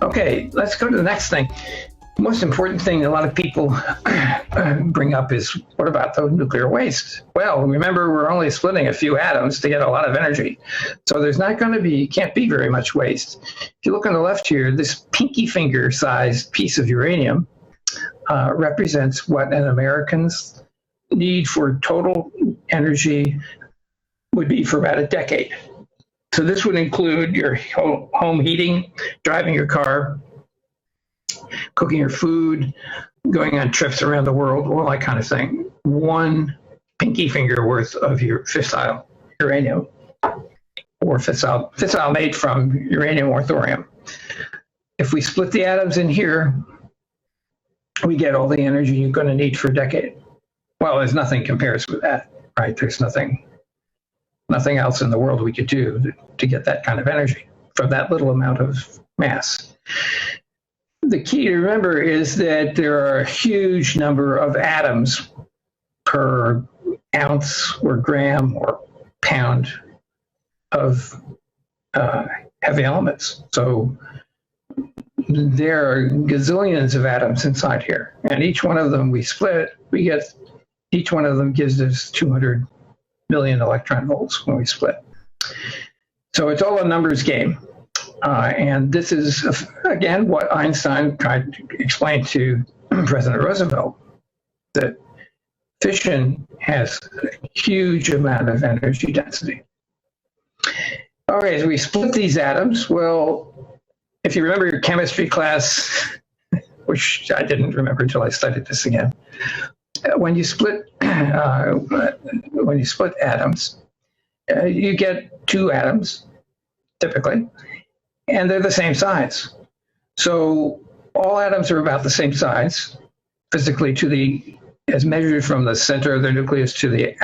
Okay, let's go to the next thing. The most important thing a lot of people bring up is, what about the nuclear waste? Well, remember, we're only splitting a few atoms to get a lot of energy. So there's not going to be, can't be very much waste. If you look on the left here, this pinky finger sized piece of uranium represents what an American's need for total energy would be for about a decade. So this would include your home heating, driving your car, cooking your food, going on trips around the world, all that kind of thing. One pinky finger worth of your fissile uranium, or fissile made from uranium or thorium. If we split the atoms in here, we get all the energy you're going to need for a decade. Well, there's nothing compares with that, right? There's nothing else in the world we could do to get that kind of energy from that little amount of mass. The key to remember is that there are a huge number of atoms per ounce or gram or pound of heavy elements. So there are gazillions of atoms inside here, and each one of them we split, each one of them gives us 200 million electron volts when we split. So it's all a numbers game. And this is, again, what Einstein tried to explain to President Roosevelt, that fission has a huge amount of energy density. All right, as we split these atoms, well, if you remember your chemistry class, which I didn't remember until I studied this again, when you split atoms, you get two atoms, typically, and they're the same size. So all atoms are about the same size, physically, as measured from the center of the nucleus to the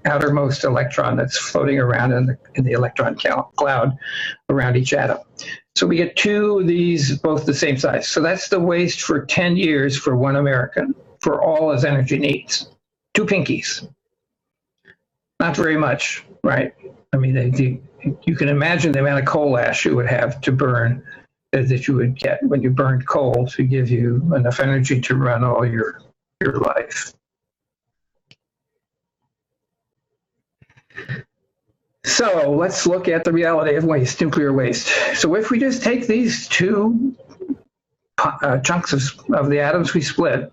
outermost electron that's floating around in the electron cloud around each atom. So we get two of these, both the same size. So that's the waste for 10 years for one American, for all his energy needs. Two pinkies. Not very much, right? I mean, you can imagine the amount of coal ash you would have to burn, that you would get when you burned coal to give you enough energy to run all your life. So let's look at the reality of waste, nuclear waste. So if we just take these two chunks of the atoms we split,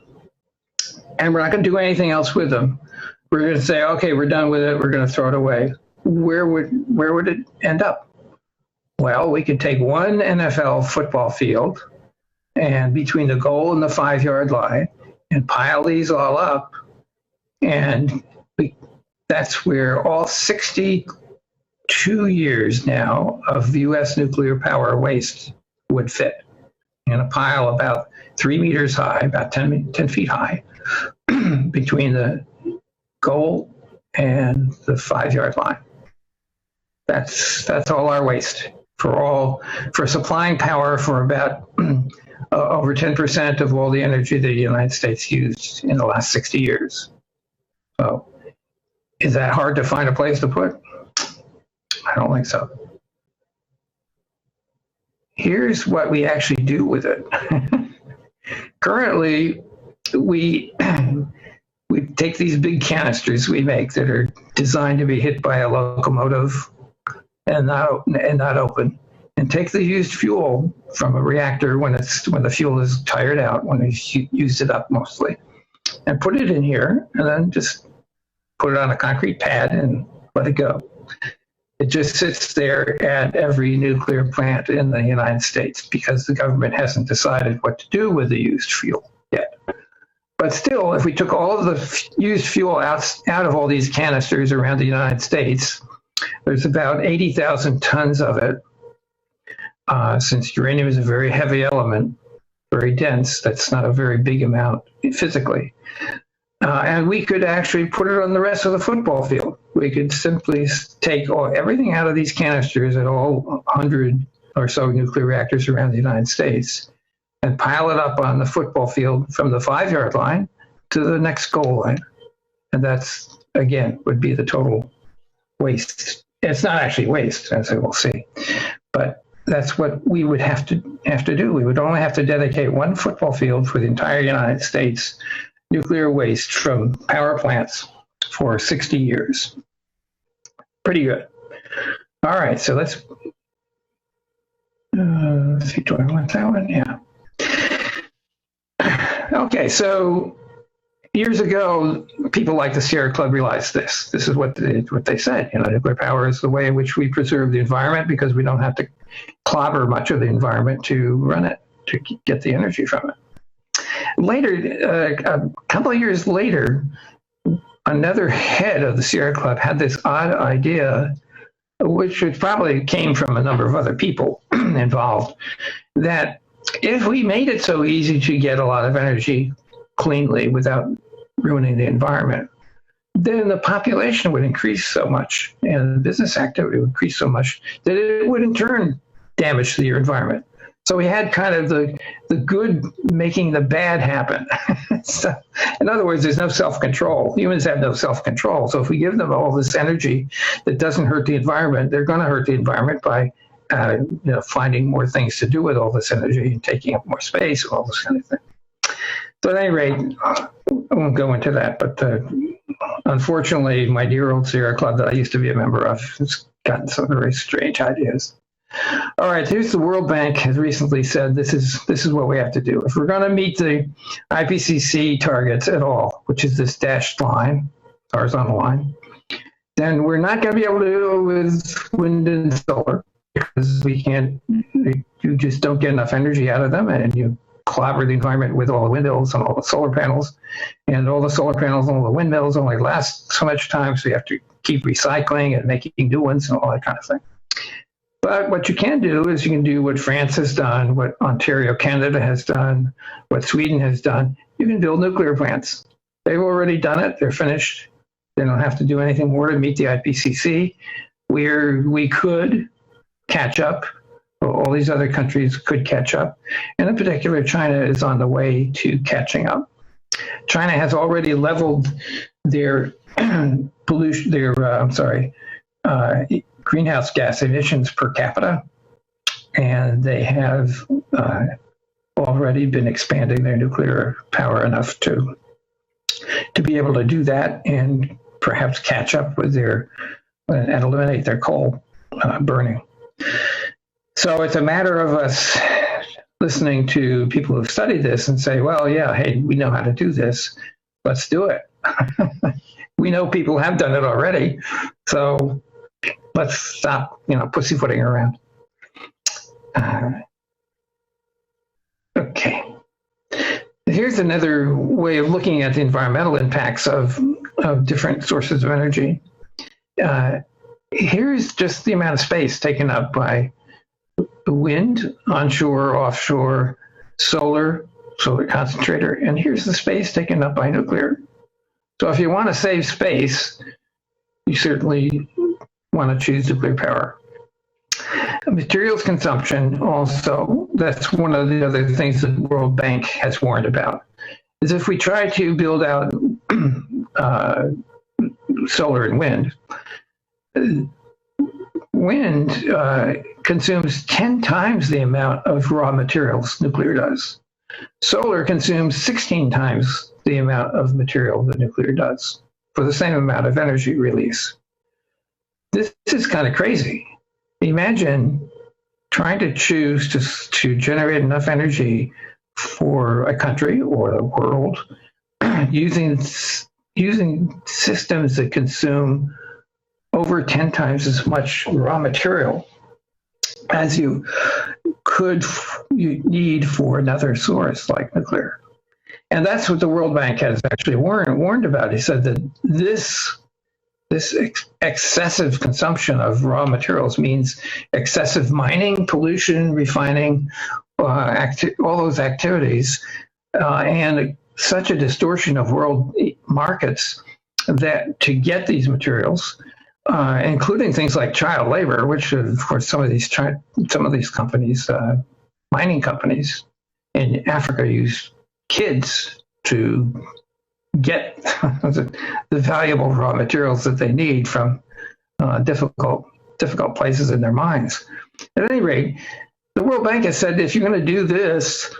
and we're not going to do anything else with them, we're going to say, okay, we're done with it, we're going to throw it away. Where would it end up? Well, we could take one NFL football field, and between the goal and the 5-yard line, and pile these all up, and that's where all 62 years now of U.S. nuclear power waste would fit in a pile about 3 meters high, about 10 feet high, between the goal and the 5-yard line. That's all our waste for supplying power for about over 10% of all the energy the United States used in the last 60 years. So is that hard to find a place to put? I don't think so. Here's what we actually do with it. Currently, we take these big canisters we make that are designed to be hit by a locomotive and not open, and take the used fuel from a reactor when the fuel is tired out, when it's used it up mostly, and put it in here, and then just put it on a concrete pad and let it go. It just sits there at every nuclear plant in the United States because the government hasn't decided what to do with the used fuel yet. But still, if we took all of the used fuel out of all these canisters around the United States, there's about 80,000 tons of it. Since uranium is a very heavy element, very dense, that's not a very big amount physically. And we could actually put it on the rest of the football field. We could simply take everything out of these canisters at all 100 or so nuclear reactors around the United States and pile it up on the football field from the 5-yard line to the next goal line. And that's, again, would be the total waste. It's not actually waste, as we'll see, but that's what we would have to do. We would only have to dedicate one football field for the entire United States nuclear waste from power plants for 60 years. Pretty good. All right, so let's see, do I want that one? Yeah. Okay, so years ago, people like the Sierra Club realized this. This is what they said. Nuclear power is the way in which we preserve the environment because we don't have to clobber much of the environment to run it, to get the energy from it. Later, a couple of years later, another head of the Sierra Club had this odd idea, which probably came from a number of other people involved, that if we made it so easy to get a lot of energy cleanly without ruining the environment, then the population would increase so much and business activity would increase so much that it would in turn damage the environment. So we had kind of the good making the bad happen. So, in other words, there's no self-control. Humans have no self-control. So if we give them all this energy that doesn't hurt the environment, they're going to hurt the environment by finding more things to do with all this energy and taking up more space and all this kind of thing. So at any rate, I won't go into that, but unfortunately, my dear old Sierra Club that I used to be a member of has gotten some very strange ideas. All right, here's the World Bank has recently said this is what we have to do. If we're going to meet the IPCC targets at all, which is this dashed line, horizontal line, then we're not going to be able to do it with wind and solar because you just don't get enough energy out of them, and you clobber the environment with all the windmills and all the solar panels, and all the solar panels and all the windmills only last so much time, so you have to keep recycling and making new ones and all that kind of thing. But what you can do is you can do what France has done, what Ontario, Canada has done, what Sweden has done. You can build nuclear plants. They've already done it. They're finished. They don't have to do anything more to meet the IPCC. We could catch up. All these other countries could catch up. And in particular, China is on the way to catching up. China has already leveled their pollution, greenhouse gas emissions per capita, and they have already been expanding their nuclear power enough to be able to do that and perhaps catch up with and eliminate their coal burning. So it's a matter of us listening to people who've studied this and say, well, yeah, hey, we know how to do this. Let's do it. We know people have done it already, so let's stop, pussyfooting around. Okay. Here's another way of looking at the environmental impacts of different sources of energy. Here's just the amount of space taken up by wind, onshore, offshore, solar concentrator, and here's the space taken up by nuclear. So if you want to save space, you certainly want to choose nuclear power. Materials consumption also, that's one of the other things the World Bank has warned about, is if we try to build out solar and wind consumes 10 times the amount of raw materials nuclear does. Solar consumes 16 times the amount of material that nuclear does for the same amount of energy release. This is kind of crazy. Imagine trying to choose to generate enough energy for a country or the world using systems that consume over 10 times as much raw material as you need for another source like nuclear. And that's what the World Bank has actually warned about. He said that this excessive consumption of raw materials means excessive mining, pollution, refining, all those activities, and such a distortion of world markets that to get these materials, including things like child labor, which of course some of these companies, mining companies in Africa, use kids to get the valuable raw materials that they need from difficult difficult places in their minds. At any rate, the World Bank has said if you're going to do this,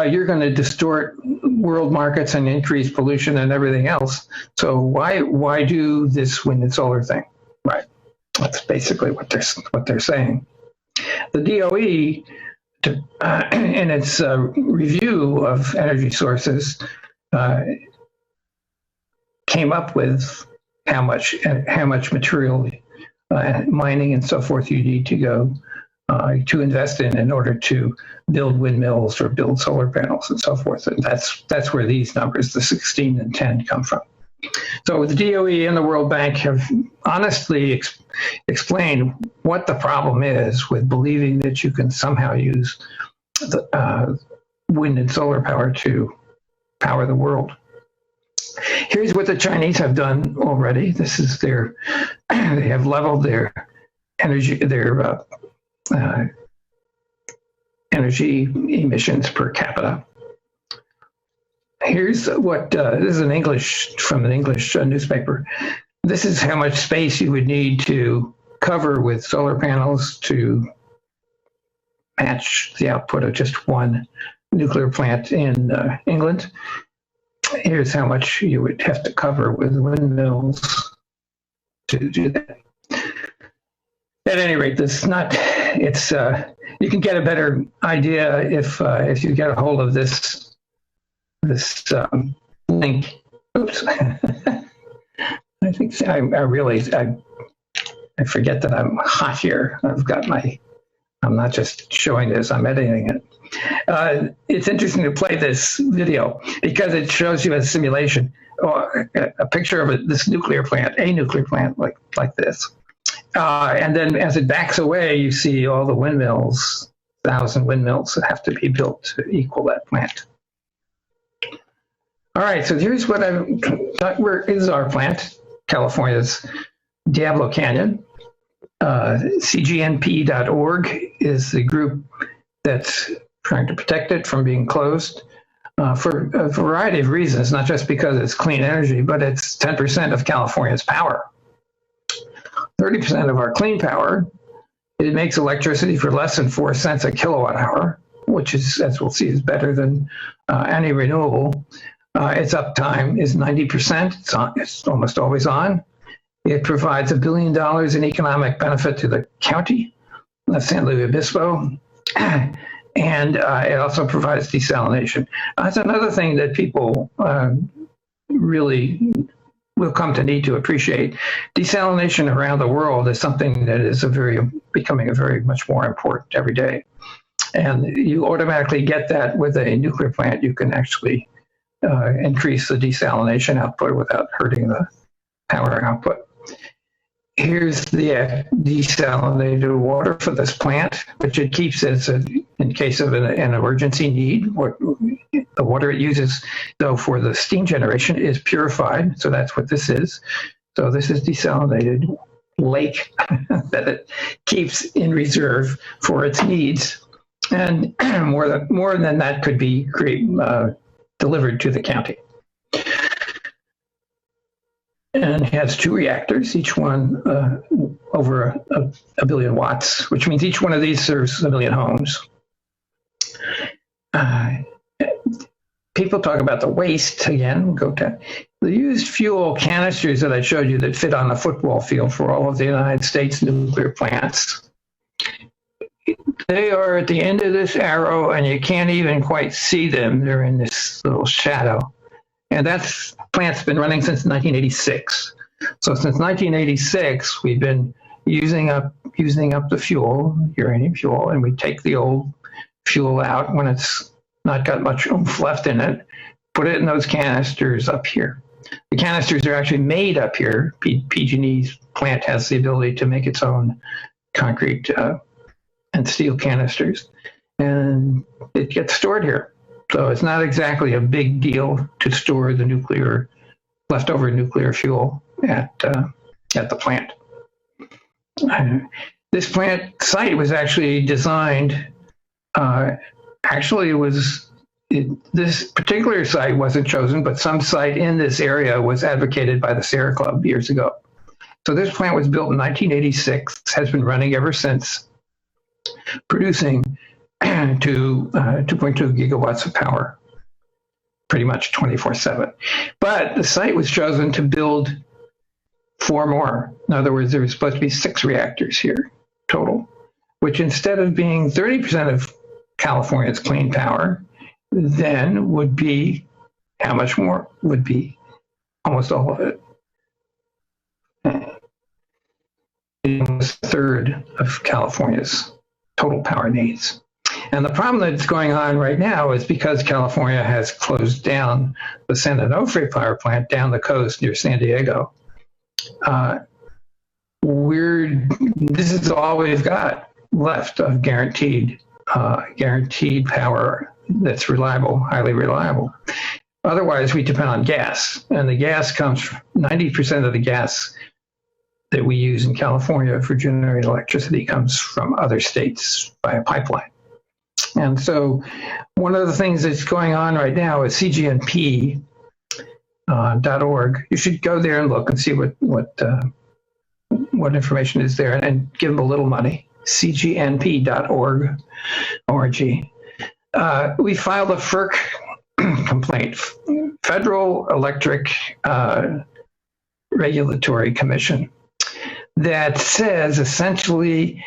you're going to distort world markets and increase pollution and everything else. So why do this wind and solar thing? Right. That's basically what they're saying. The DOE, in its review of energy sources, came up with how much material, mining and so forth, you need to go to invest in order to build windmills or build solar panels and so forth. And that's where these numbers, the 16 and 10, come from. So the DOE and the World Bank have honestly explained what the problem is with believing that you can somehow use the, wind and solar power to power the world. Here's what the Chinese have done already. This is they have leveled their energy emissions per capita. Here's what, this is from an English newspaper. This is how much space you would need to cover with solar panels to match the output of just one nuclear plant in England. Here's how much you would have to cover with windmills to do that. At any rate, you can get a better idea if you get a hold of this link. Oops. I think I forget that I'm hot here. I'm not just showing this, I'm editing it. It's interesting to play this video because it shows you a simulation or a picture of this nuclear plant, a nuclear plant like this. And then as it backs away, you see all the windmills, 1,000 windmills that have to be built to equal that plant. All right, so here's what where is our plant? California's Diablo Canyon. CGNP.org is the group that's trying to protect it from being closed for a variety of reasons, not just because it's clean energy, but it's 10% of California's power. 30% of our clean power, it makes electricity for less than 4 cents a kilowatt hour, which is, as we'll see, is better than any renewable. Its uptime is 90%. It's almost always on. It provides $1 billion in economic benefit to the county of San Luis Obispo, and it also provides desalination. That's another thing that people really will come to need to appreciate. Desalination around the world is something that is becoming a very much more important every day. And you automatically get that with a nuclear plant. You can actually increase the desalination output without hurting the power output. Here's the desalinated water for this plant, which it keeps in case of an emergency need. The water it uses, though, for the steam generation is purified, so that's what this is. So this is desalinated lake that it keeps in reserve for its needs, and more than that could be delivered to the county. And it has 2 reactors, each one over a billion watts, which means each one of these serves 1 million homes. People talk about the waste again. The used fuel canisters that I showed you that fit on the football field for all of the United States nuclear plants. They are at the end of this arrow, and you can't even quite see them. They're in this little shadow. And that plant's been running since 1986. So since 1986, we've been using up the fuel, uranium fuel, and we take the old fuel out when it's not got much oomph left in it, put it in those canisters up here. The canisters are actually made up here. PG&E's plant has the ability to make its own concrete and steel canisters, and it gets stored here. So it's not exactly a big deal to store the leftover nuclear fuel at the plant. This plant site was actually designed. This particular site wasn't chosen, but some site in this area was advocated by the Sierra Club years ago. So this plant was built in 1986, has been running ever since, producing to 2.2 gigawatts of power, pretty much 24/7. But the site was chosen to build 4 more. In other words, there was supposed to be 6 reactors here total, which instead of being 30% of California's clean power, then would be, how much more? Would be almost all of it. Almost a third of California's total power needs. And the problem that's going on right now is because California has closed down the San Onofre power plant down the coast near San Diego. This is all we've got left of guaranteed power that's reliable, highly reliable. Otherwise, we depend on gas, and the gas comes, 90% of the gas that we use in California for generating electricity comes from other states via pipeline. And so one of the things that's going on right now is cgnp.org. You should go there and look and see what information is there, and give them a little money. cgnp.org. We filed a FERC complaint, Federal Electric Regulatory Commission, that says essentially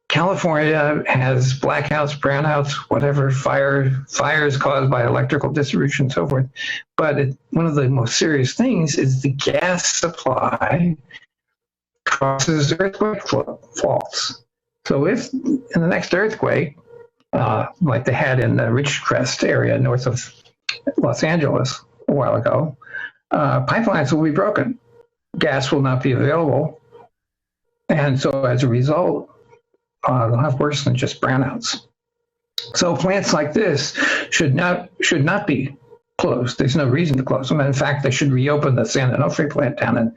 California has blackouts, brownouts, whatever, fires caused by electrical distribution and so forth. But one of the most serious things is the gas supply causes earthquake faults. So if in the next earthquake, like they had in the Ridgecrest area north of Los Angeles a while ago, pipelines will be broken. Gas will not be available. And so as a result, they'll have worse than just brownouts. So plants like this should not be closed. There's no reason to close them. And in fact, they should reopen the San Onofre plant down in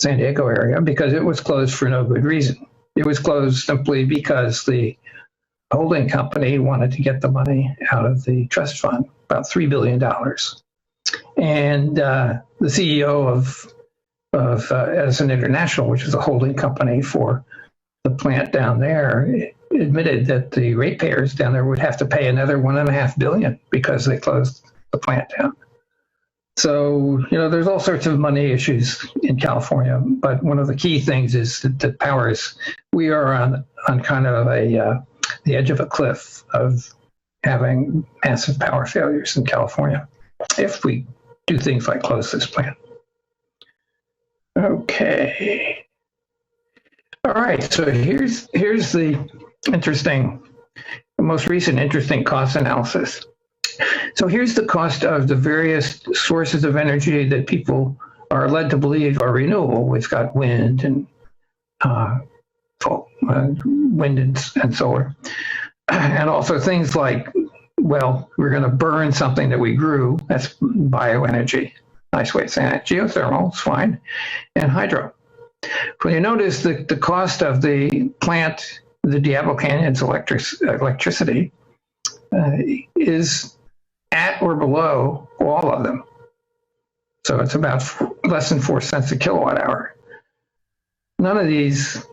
San Diego area, because it was closed for no good reason. It was closed simply because the holding company wanted to get the money out of the trust fund, about $3 billion. And the CEO of Edison International, which is a holding company for the plant down there, admitted that the ratepayers down there would have to pay another $1.5 billion because they closed the plant down. So, there's all sorts of money issues in California, but one of the key things is that the powers, we are on kind of the edge of a cliff of having massive power failures in California if we do things like close this plant. Okay. All right, so here's the most recent interesting cost analysis. So here's the cost of the various sources of energy that people are led to believe are renewable. We've got wind and solar, and also things like, well, we're going to burn something that we grew. That's bioenergy. Nice way of saying it. Geothermal is fine, and hydro. When you notice the cost of the plant, the Diablo Canyon's electricity is at or below all of them. So it's about less than 4 cents a kilowatt hour. None of these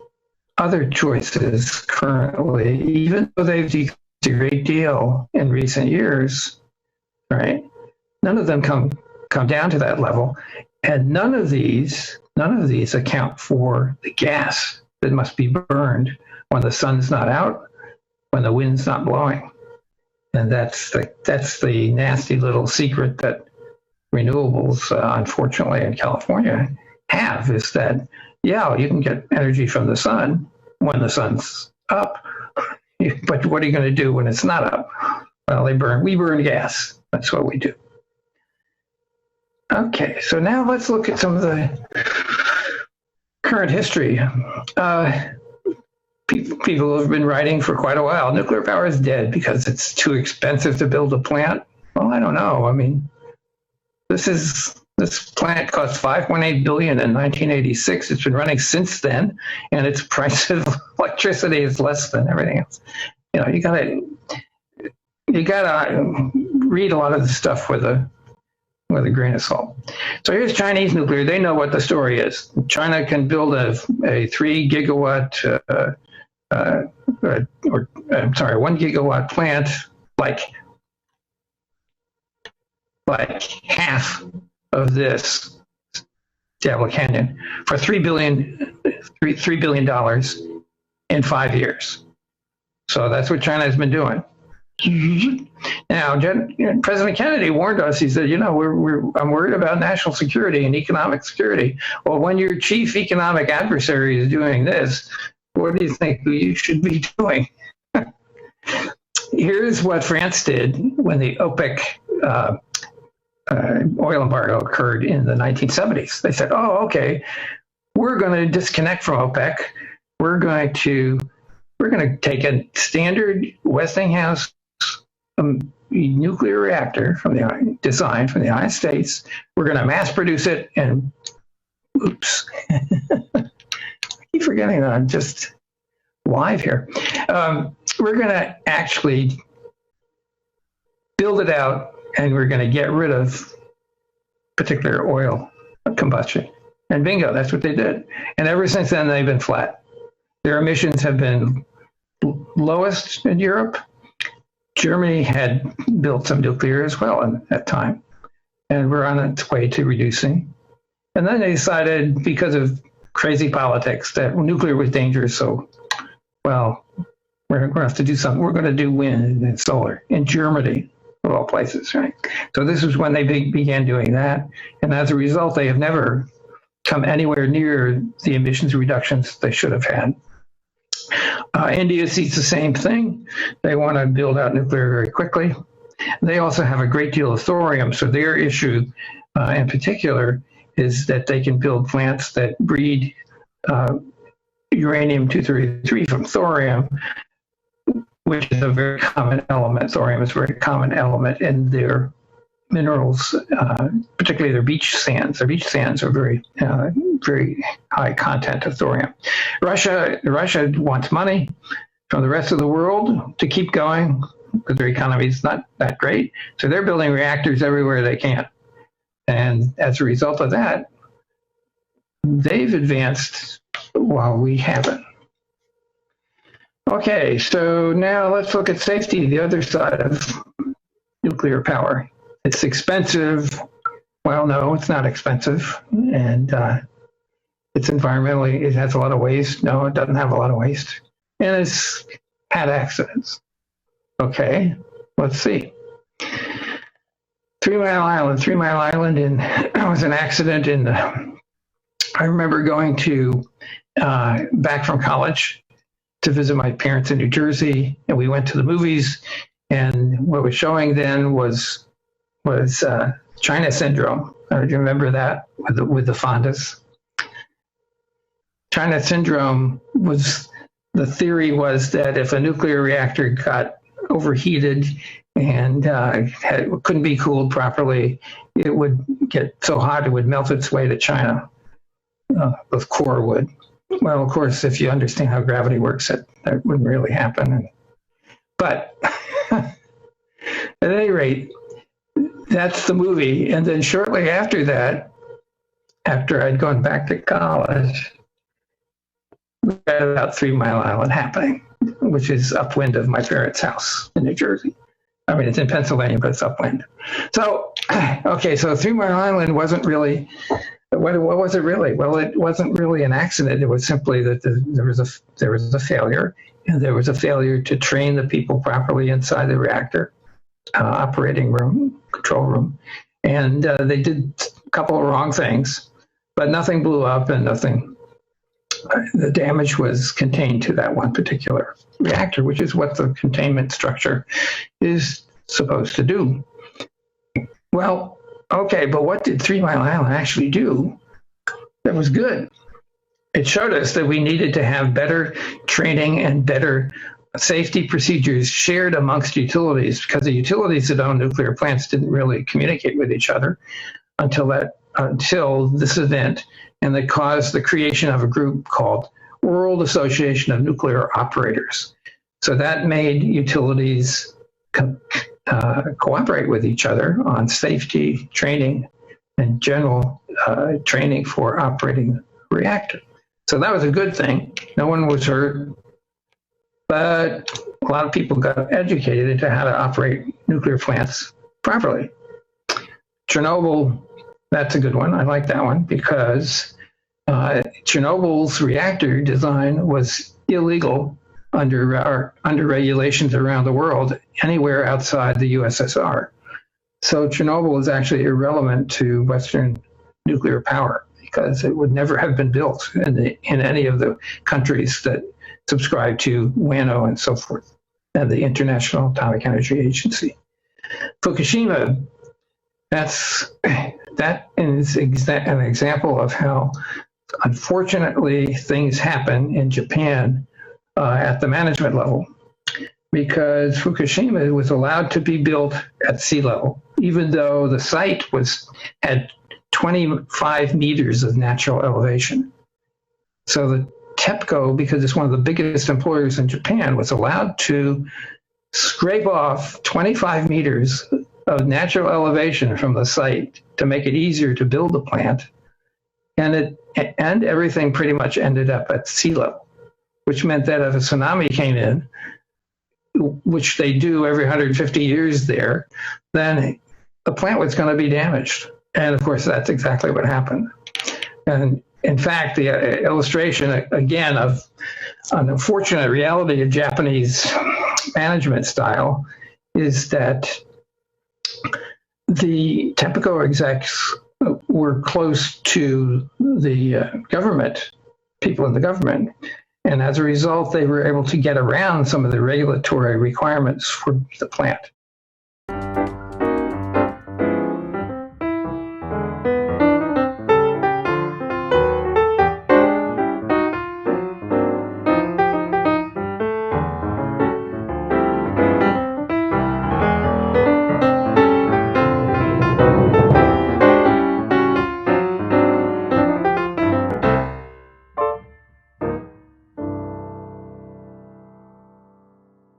other choices currently, even though they've decreased a great deal in recent years, right? None of them come down to that level. And none of these account for the gas that must be burned when the sun's not out, when the wind's not blowing. And that's the nasty little secret that renewables, unfortunately, in California have, is that, yeah, you can get energy from the sun when the sun's up, but what are you going to do when it's not up? Well, we burn gas. That's what we do. Okay, so now let's look at some of the current history. People have been writing for quite a while. Nuclear power is dead because it's too expensive to build a plant. Well, I don't know. I mean, this plant cost $5.8 billion in 1986. It's been running since then, and its price of electricity is less than everything else. You gotta read a lot of the stuff with a with a grain of salt. So here's Chinese nuclear. They know what the story is. China can build a 3 gigawatt, 1 gigawatt plant, like half of this Diablo Canyon for $3 billion in 5 years. So that's what China has been doing. Now, President Kennedy warned us. He said, I'm worried about national security and economic security. Well, when your chief economic adversary is doing this, what do you think you should be doing? Here's what France did when the OPEC oil embargo occurred in the 1970s. They said, oh, okay, we're going to disconnect from OPEC. We're going to take a standard Westinghouse nuclear reactor designed from the United States. We're going to mass produce it, and oops, I keep forgetting that I'm just live here. We're going to actually build it out, and we're going to get rid of particular oil combustion. And bingo, that's what they did. And ever since then, they've been flat. Their emissions have been lowest in Europe. Germany had built some nuclear as well at that time, and we're on its way to reducing. And then they decided, because of crazy politics, that nuclear was dangerous. So, well, we're going to have to do something. We're going to do wind and solar in Germany, of all places, right? So this is when they began doing that. And as a result, they have never come anywhere near the emissions reductions they should have had. India sees the same thing. They want to build out nuclear very quickly. They also have a great deal of thorium. So their issue in particular is that they can build plants that breed uranium-233 from thorium, which is a very common element. Thorium is a very common element in their minerals, particularly their beach sands. Their beach sands are very high content of thorium. Russia wants money from the rest of the world to keep going because their economy is not that great. So they're building reactors everywhere they can. And as a result of that, they've advanced while we haven't. Okay, so now let's look at safety, the other side of nuclear power. It's expensive. Well, no, it's not expensive. And it's environmentally, it has a lot of waste. No, it doesn't have a lot of waste. And it's had accidents. Okay, let's see. 3 Mile Island. 3 Mile Island was an accident I remember going back from college to visit my parents in New Jersey, and we went to the movies, and what was showing then was China syndrome. Do you remember that with the Fondas? China syndrome the theory was that if a nuclear reactor got overheated and couldn't be cooled properly, it would get so hot it would melt its way to China. The core would. Well, of course, if you understand how gravity works, that wouldn't really happen. But at any rate, that's the movie. And then shortly after that, after I'd gone back to college, we read about 3 Mile Island happening, which is upwind of my parents' house in New Jersey. I mean, it's in Pennsylvania, but it's upwind. So, okay, so 3 Mile Island wasn't really, what was it really? Well, it wasn't really an accident. It was simply that there was a failure, and there was a failure to train the people properly inside the reactor operating room, control room. And they did a couple of wrong things, but nothing blew up and the damage was contained to that one particular reactor, which is what the containment structure is supposed to do. Well, okay, but what did 3 Mile Island actually do that was good? It showed us that we needed to have better training and better safety procedures shared amongst utilities, because the utilities that own nuclear plants didn't really communicate with each other until this event, and that caused the creation of a group called World Association of Nuclear Operators. So that made utilities cooperate with each other on safety training and general training for operating a reactor. So that was a good thing. No one was hurt, but a lot of people got educated into how to operate nuclear plants properly. Chernobyl, that's a good one. I like that one because Chernobyl's reactor design was illegal under regulations around the world, anywhere outside the USSR. So Chernobyl is actually irrelevant to Western nuclear power because it would never have been built in any of the countries that subscribe to WANO and so forth, and the International Atomic Energy Agency. Fukushima, that is an example of how, unfortunately, things happen in Japan at the management level, because Fukushima was allowed to be built at sea level, even though the site had 25 meters of natural elevation. So the TEPCO, because it's one of the biggest employers in Japan, was allowed to scrape off 25 meters of natural elevation from the site to make it easier to build the plant. And everything pretty much ended up at sea level, which meant that if a tsunami came in, which they do every 150 years there, then the plant was going to be damaged. And of course, that's exactly what happened. And in fact, the illustration, again, of an unfortunate reality of Japanese management style is that the TEPCO execs were close to the government, people in the government. And as a result, they were able to get around some of the regulatory requirements for the plant.